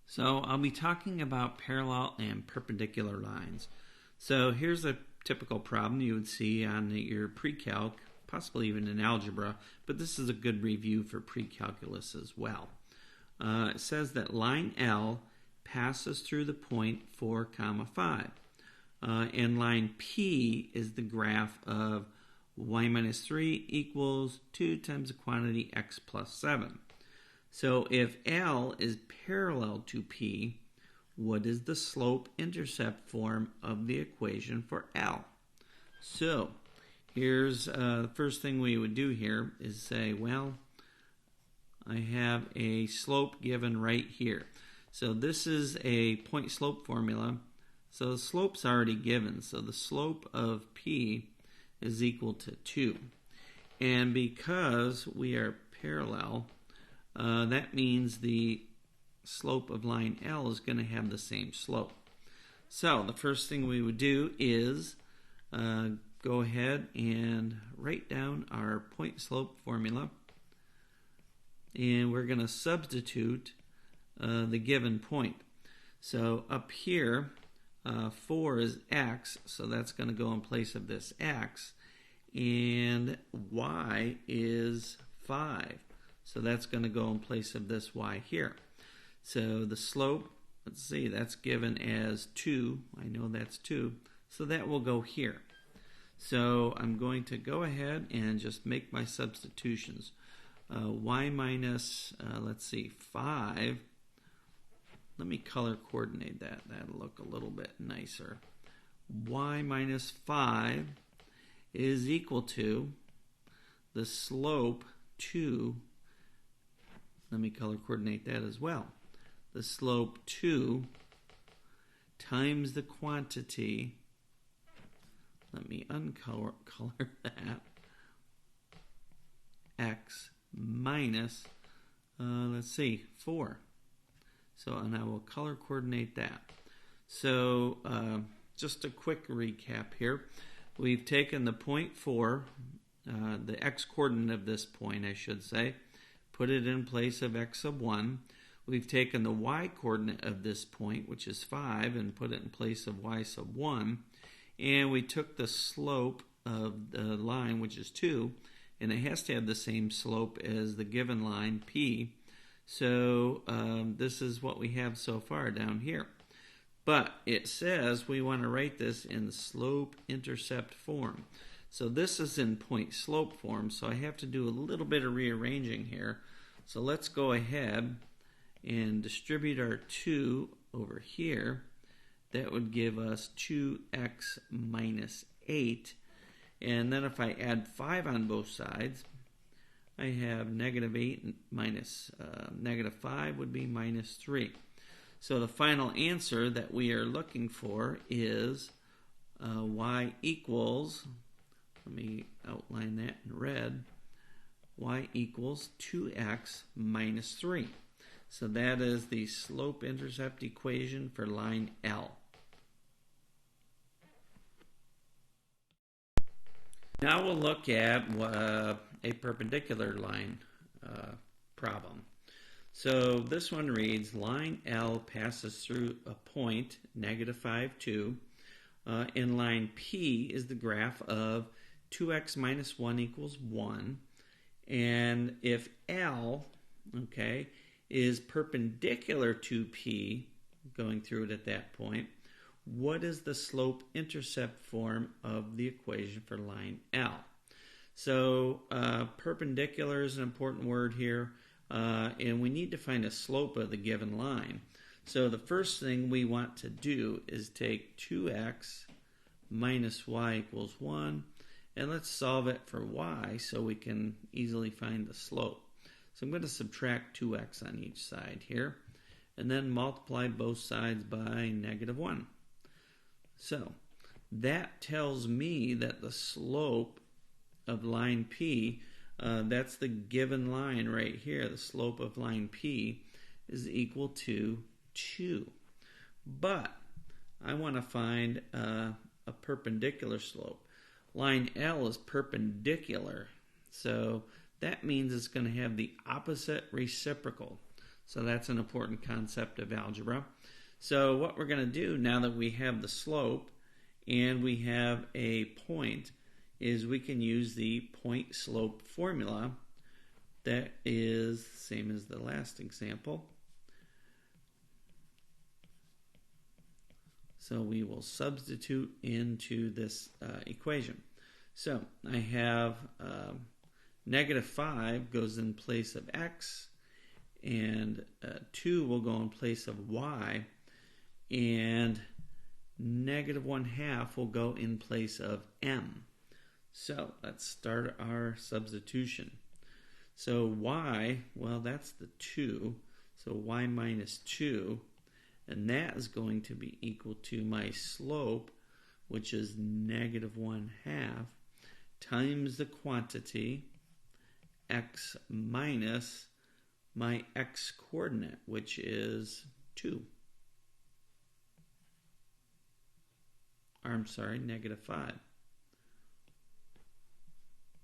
So I'll be talking about parallel and perpendicular lines. So here's a typical problem you would see on your pre-calc, possibly even in algebra, but this is a good review for pre-calculus as well. It says that line L passes through the point 4, 5. And line P is the graph of y minus 3 equals 2 times the quantity x plus 7. So if L is parallel to P, what is the slope-intercept form of the equation for L? So here's the first thing we would do here is say, well, I have a slope given right here. So this is a point slope formula. So the slope's already given. So the slope of P is equal to 2. And because we are parallel, that means the slope of line L is going to have the same slope. So the first thing we would do is go ahead and write down our point slope formula. And we're going to substitute the given point. So up here, 4 is x, so that's going to go in place of this x. And y is 5. So that's going to go in place of this y here. So the slope, let's see, that's given as 2. I know that's 2. So that will go here. So I'm going to go ahead and just make my substitutions. Y minus, let's see, 5. Let me color coordinate that. That'll look a little bit nicer. Y minus 5 is equal to the slope 2. Let me color coordinate that as well. The slope 2 times the quantity. Let me uncolor that. X minus, let's see, 4. So, and I will color coordinate that. So, just a quick recap here. We've taken the point 4, the x coordinate of this point, I should say, put it in place of x sub 1. We've taken the y coordinate of this point, which is 5, and put it in place of y sub 1. And we took the slope of the line, which is 2, and it has to have the same slope as the given line, P. So this is what we have so far down here. But it says we want to write this in slope-intercept form. So this is in point slope form, so I have to do a little bit of rearranging here. So let's go ahead and distribute our 2 over here. That would give us 2x minus 8. And then if I add 5 on both sides, I have negative 8 minus negative 5 would be minus 3. So the final answer that we are looking for is y equals, let me outline that in red, y equals 2x minus 3. So that is the slope-intercept equation for line L. Now we'll look at a perpendicular line problem. So this one reads, line L passes through a point, negative 5, 2, and line P is the graph of 2x minus 1 equals 1. And if L, okay, is perpendicular to P, going through it at that point, what is the slope-intercept form of the equation for line L? So perpendicular is an important word here, and we need to find a slope of the given line. So the first thing we want to do is take 2x minus y equals 1, and let's solve it for y so we can easily find the slope. So I'm going to subtract 2x on each side here, and then multiply both sides by negative 1. So that tells me that the slope of line P, that's the given line right here, the slope of line P is equal to 2. But I want to find a perpendicular slope. Line L is perpendicular, so that means it's going to have the opposite reciprocal. So that's an important concept of algebra. So what we're going to do now that we have the slope and we have a point is we can use the point slope formula that is the same as the last example. So we will substitute into this equation. So I have -5 goes in place of x, and 2 will go in place of y, and -1/2 will go in place of m. So let's start our substitution. So y, well, that's the 2, so y minus 2, and that is going to be equal to my slope, which is -1/2, times the quantity, x minus my x coordinate, which is 2. I'm sorry, -5.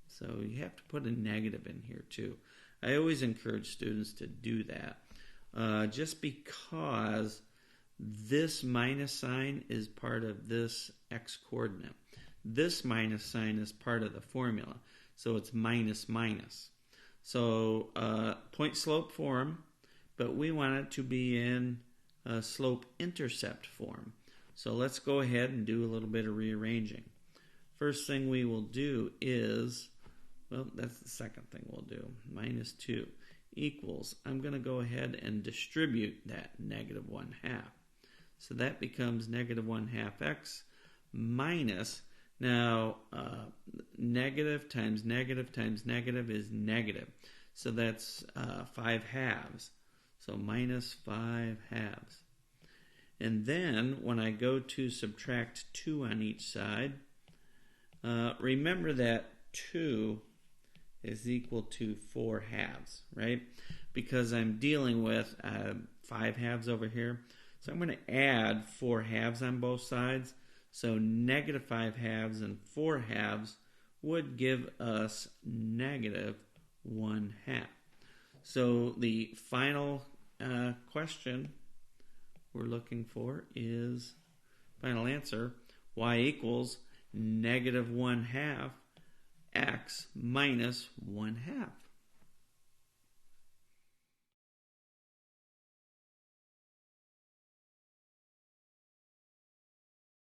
So you have to put a negative in here too. I always encourage students to do that. Just because this minus sign is part of this x coordinate. This minus sign is part of the formula. So it's minus minus. So point slope form, but we want it to be in slope-intercept form. So let's go ahead and do a little bit of rearranging. First thing we will do is, well, that's the second thing we'll do. -2 equals, I'm going to go ahead and distribute that -1/2. So that becomes -1/2x minus, now negative times negative times negative is negative. So that's 5/2. So -5/2. And then when I go to subtract 2 on each side, remember that 2 is equal to 4/2, right? Because I'm dealing with 5/2 over here. So I'm going to add 4/2 on both sides. So -5/2 and 4/2 would give us -1/2. So the final question we're looking for is, final answer, y equals -1/2 x minus 1/2.